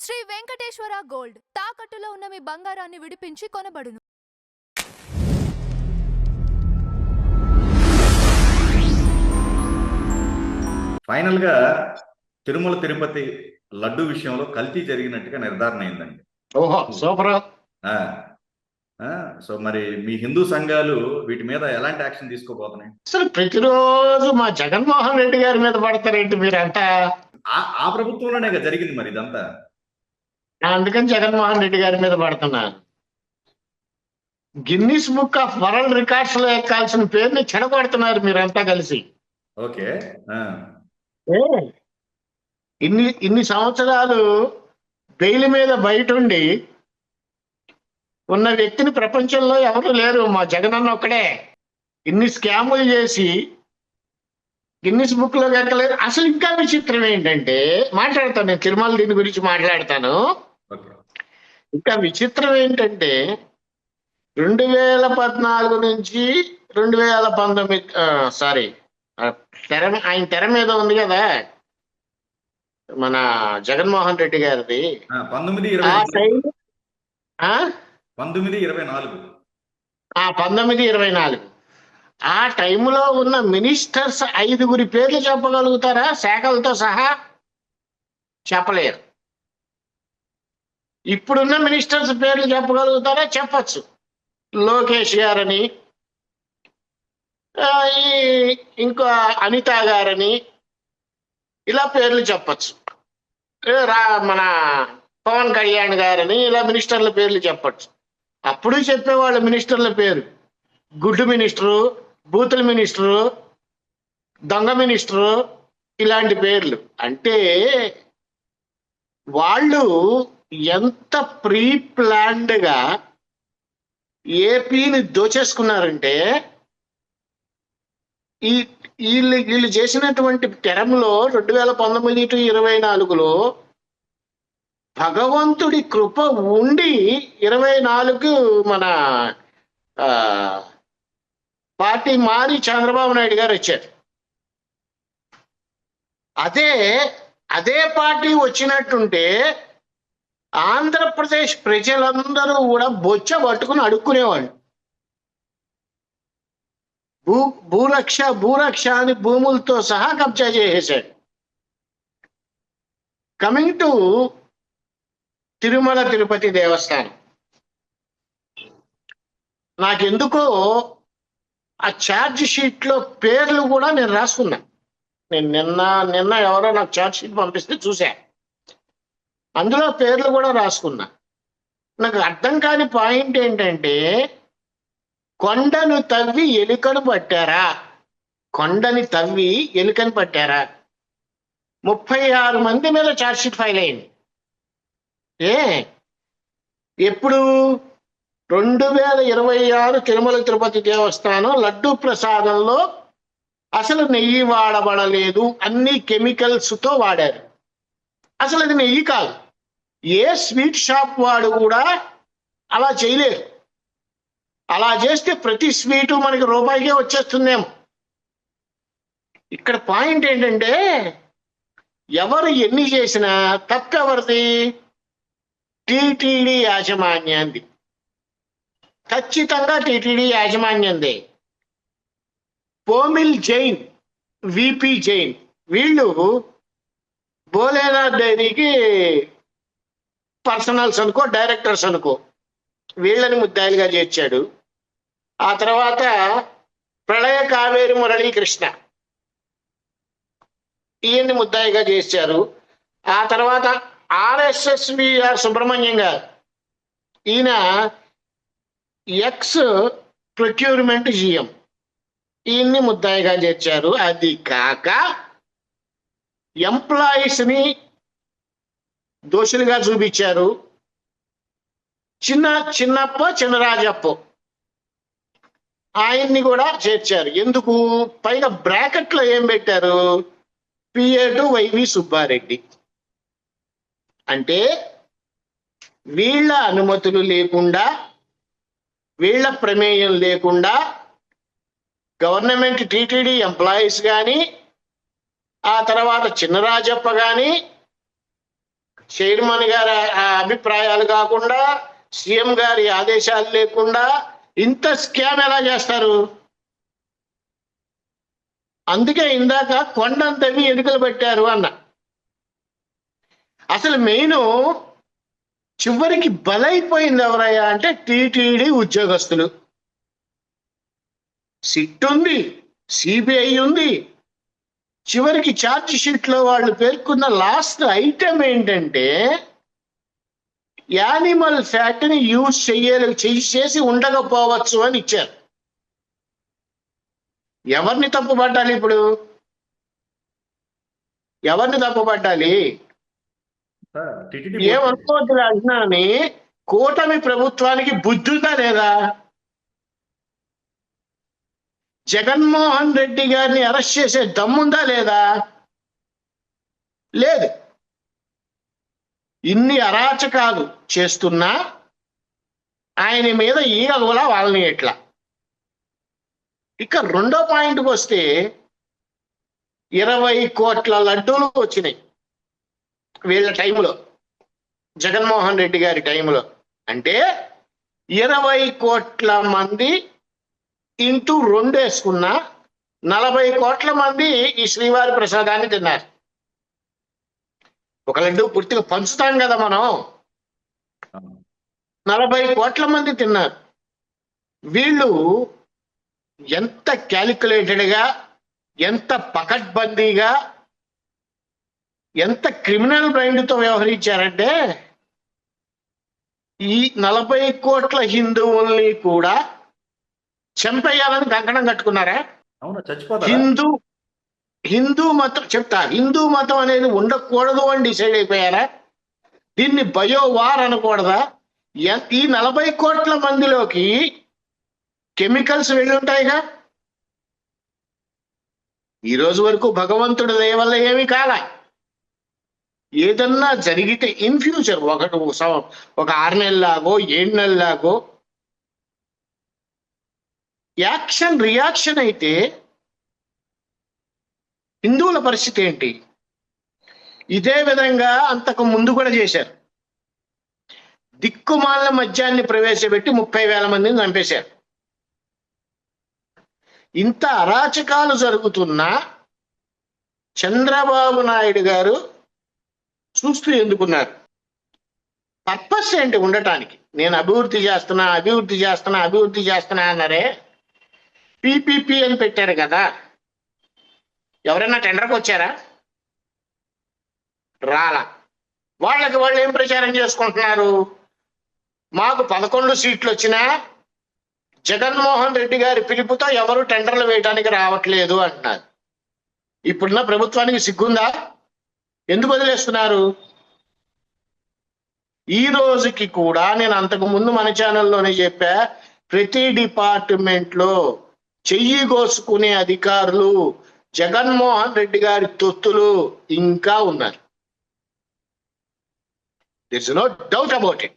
Shri Venkateswara gold తాకట్టులో ఉన్న మీ బంగారాన్ని విడిపించి కొనబడును. ఫైనల్ గా తిరుమల తిరుపతి లడ్డు విషయంలో కల్తీ జరిగినట్టుగా నిర్ధారణ అయిందండి. ఓహో సూపర్. సో మరి మీ హిందూ సంఘాలు వీటి మీద ఎలాంటి యాక్షన్ తీసుకోబోతున్నాయి? అసలు ప్రతిరోజు మా జగన్మోహన్ రెడ్డి గారి మీద పడతారేంటి మీరంతా? ఆ ప్రభుత్వంలోనే జరిగింది మరి ఇదంతా. అందుకని జగన్మోహన్ రెడ్డి గారి మీద పడుతున్నారు. Guinness book of world records లో ఎక్కాల్సిన పేరుని చెడగొడుతున్నారు మీరంతా కలిసి. ఓకే. ఇన్ని సంవత్సరాలు బెయిల్ మీద బయట ఉండి ఉన్న వ్యక్తిని ప్రపంచంలో ఎవరు లేరు, మా జగనన్న ఒక్కడే. ఇన్ని స్కాములు చేసి గిన్నిస్ బుక్ లోకి ఎక్కలేరు. అసలు ఇంకా విచిత్రం ఏంటంటే, మాట్లాడతాను నేను తిరుమల దీని గురించి మాట్లాడతాను. ఇంకా విచిత్రం ఏంటంటే 2014 నుంచి 2019 ఆయన తెర మీద ఉంది కదా మన జగన్మోహన్ రెడ్డి గారిది. 1924 ఆ టైంలో ఉన్న మినిస్టర్స్ 5 పేర్లు చెప్పగలుగుతారా? శాఖలతో సహా చెప్పలేరు. ఇప్పుడున్న మినిస్టర్స్ పేర్లు చెప్పగలుగుతారా? చెప్పచ్చు. లోకేష్ గారని, ఇంకో అనిత గారని, ఇలా పేర్లు చెప్పచ్చు. మన పవన్ కళ్యాణ్ గారని, ఇలా మినిస్టర్ల పేర్లు చెప్పచ్చు. అప్పుడు చెప్పేవాళ్ళు మినిస్టర్ల పేరు గుడ్డు మినిస్టరు, బూతుల మినిస్టరు, దొంగ మినిస్టరు, ఇలాంటి పేర్లు. అంటే వాళ్ళు ఎంత ప్రీ ప్లాన్డ్గా ఏపీని దోచేసుకున్నారంటే, వీళ్ళు చేసినటువంటి టెరంలో 2019 to 24లో భగవంతుడి కృప ఉండి 24 మన పార్టీ మారి చంద్రబాబు నాయుడు గారు వచ్చారు. అదే పార్టీ వచ్చినట్టుంటే ఆంధ్రప్రదేశ్ ప్రజలందరూ కూడా బొచ్చ పట్టుకుని అడుక్కునేవాళ్ళు. భూరక్ష అని భూములతో సహా కబ్జా చేసేశాడు. కమింగ్ టు తిరుమల తిరుపతి దేవస్థానం, నాకెందుకో ఆ ఛార్జ్ షీట్ లో పేర్లు కూడా నేను రాసుకున్నా. నేను నిన్న ఎవరో నాకు ఛార్జ్ షీట్ పంపిస్తే చూసా, అందులో పేర్లు కూడా రాసుకున్నా. నాకు అర్థం కాని పాయింట్ ఏంటంటే, కొండను తవ్వి ఎలుకను పట్టారా? కొండని తవ్వి ఎలుకను పట్టారా? 36 మంది మీద ఛార్జ్ షీట్ ఫైల్ అయింది. ఎప్పుడు? 2026 తిరుమల తిరుపతి దేవస్థానం లడ్డూ ప్రసాదంలో అసలు నెయ్యి వాడబడలేదు, అన్ని కెమికల్స్ తో వాడారు. అసలు అది నెయ్యి కాదు. ఏ స్వీట్ షాప్ వాడు కూడా అలా చేయలేరు. అలా చేస్తే ప్రతి స్వీటు మనకి రూపాయికే వచ్చేస్తుందేమో. ఇక్కడ పాయింట్ ఏంటంటే, ఎవరు ఎన్ని చేసినా తప్పెవరిది? టీటీడీ యాజమాన్యాన్ని. ఖచ్చితంగా టీటీడీ యాజమాన్యందే. పోమిల్ జైన్, విపి జైన్, వీళ్ళు భోలేనాథ్ డైరీకి పర్సనల్స్ అనుకో, డైరెక్టర్స్ అనుకో, వీళ్ళని ముద్దాయిలుగా చేర్చాడు. ఆ తర్వాత ప్రళయ కావేరి మురళీకృష్ణ, ఈయన్ని ముద్దాయిగా చేశారు. ఆ తర్వాత ఆర్ఎస్ఎస్విఆర్ సుబ్రహ్మణ్యం గారు, ఈయన ఎక్స్ ప్రొక్యూర్మెంట్ జిఎం, ఈయన్ని ముద్దాయిగా చేర్చారు. అది కాక ఎంప్లాయీస్ని దోషులుగా చూపించారు. చిన్నరాజప్ప ఆయన్ని కూడా చేర్చారు. ఎందుకు? పైగా బ్రాకెట్లో ఏం పెట్టారు? PA to YV Subba Reddy. అంటే వీళ్ళ అనుమతులు లేకుండా, వీళ్ళ ప్రమేయం లేకుండా గవర్నమెంట్ టీటీడీ ఎంప్లాయీస్ కానీ, ఆ తర్వాత చిన్నరాజప్ప కానీ చైర్మన్ గారి అభిప్రాయాలు కాకుండా, సీఎం గారి ఆదేశాలు లేకుండా ఇంత స్కామ్ ఎలా చేస్తారు? అందుకే ఇందాక కొండంతవి ఎన్నికలు పెట్టారు అన్న. అసలు మెయిన్ చివరికి బలైపోయింది ఎవరయ్యా అంటే టీటీడీ ఉద్యోగస్తులు. సిట్ ఉంది, సిబిఐ ఉంది. చివరికి ఛార్జ్ షీట్ లో వాళ్ళు పేర్కొన్న లాస్ట్ ఐటమ్ ఏంటంటే యానిమల్ ఫ్యాట్ ని యూజ్ చేసి ఉండకపోవచ్చు అని ఇచ్చారు. ఎవరిని తప్పుపట్టాలి ఇప్పుడు? ఎవరిని తప్పుపట్టాలి? ఏమనుకోవద్దు అంటున్నానని, కూటమి ప్రభుత్వానికి బుద్ధి ఉందా లేదా? జగన్మోహన్ రెడ్డి గారిని అరెస్ట్ చేసే దమ్ముందా లేదా? లేదు. ఇన్ని అరాచకాలు చేస్తున్నా ఆయన మీద ఈగ కూడా వాళ్ళని ఎట్లా. ఇక రెండో పాయింట్కి వస్తే 20 కోట్ల లడ్డూలు వచ్చినాయి వీళ్ళ టైంలో, జగన్మోహన్ రెడ్డి గారి టైంలో. అంటే 20 కోట్ల మంది ఇంటూ 2 వేసుకున్నా 40 కోట్ల మంది ఈ శ్రీవారి ప్రసాదాన్ని తిన్నారు. ఒక లడ్డు పూర్తిగా పంచుతాం కదా మనం, 40 కోట్ల మంది తిన్నారు. వీళ్ళు ఎంత క్యాలిక్యులేటెడ్గా, ఎంత పకడ్బందీగా, ఎంత క్రిమినల్ మైండ్తో వ్యవహరించారంటే ఈ 40 కోట్ల హిందువుల్ని కూడా చంపేయాలని కంకణం కట్టుకున్నారా? హిందూ మతం చెప్తా, హిందూ మతం అనేది ఉండకూడదు అని డిసైడ్ అయిపోయారా? దీన్ని బయోవార్ అనకూడదా? ఈ 40 కోట్ల మందిలోకి కెమికల్స్ వెళ్ళి ఉంటాయిగా. ఈ రోజు వరకు భగవంతుడి దయ వల్ల ఏమీ కాల. ఏదన్నా జరిగితే ఇన్ ఫ్యూచర్ ఒక 6 నెలలాగో 7 నెలలాగో యాక్షన్ రియాక్షన్ అయితే హిందువుల పరిస్థితి ఏంటి? ఇదే విధంగా అంతకు ముందు కూడా చేశారు. దిక్కుమాల మద్యాన్ని ప్రవేశపెట్టి 30,000 మందిని చంపేశారు. ఇంత అరాచకాలు జరుగుతున్నా చంద్రబాబు నాయుడు గారు చూస్తూ ఎందుకున్నారు? పర్పస్ ఏంటి ఉండటానికి? నేను అభివృద్ధి చేస్తున్నా అన్నారే. పిపిపి అని పెట్టారు కదా, ఎవరైనా టెండర్కి వచ్చారా? రాలా. వాళ్ళకి వాళ్ళు ఏం ప్రచారం చేసుకుంటున్నారు? మాకు 11 సీట్లు వచ్చినా జగన్మోహన్ రెడ్డి గారి పిలుపుతో ఎవరు టెండర్లు వేయడానికి రావట్లేదు అంటున్నారు. ఇప్పుడున్న ప్రభుత్వానికి సిగ్గుందా? ఎందుకు వదిలేస్తున్నారు? ఈ రోజుకి కూడా నేను అంతకు ముందు మన ఛానల్లోనే చెప్పా, ప్రతి డిపార్ట్మెంట్లో చెయ్యి కోసుకునే అధికారులు జగన్మోహన్ రెడ్డి గారి తొత్తులు ఇంకా ఉన్నారు. There's no doubt about it.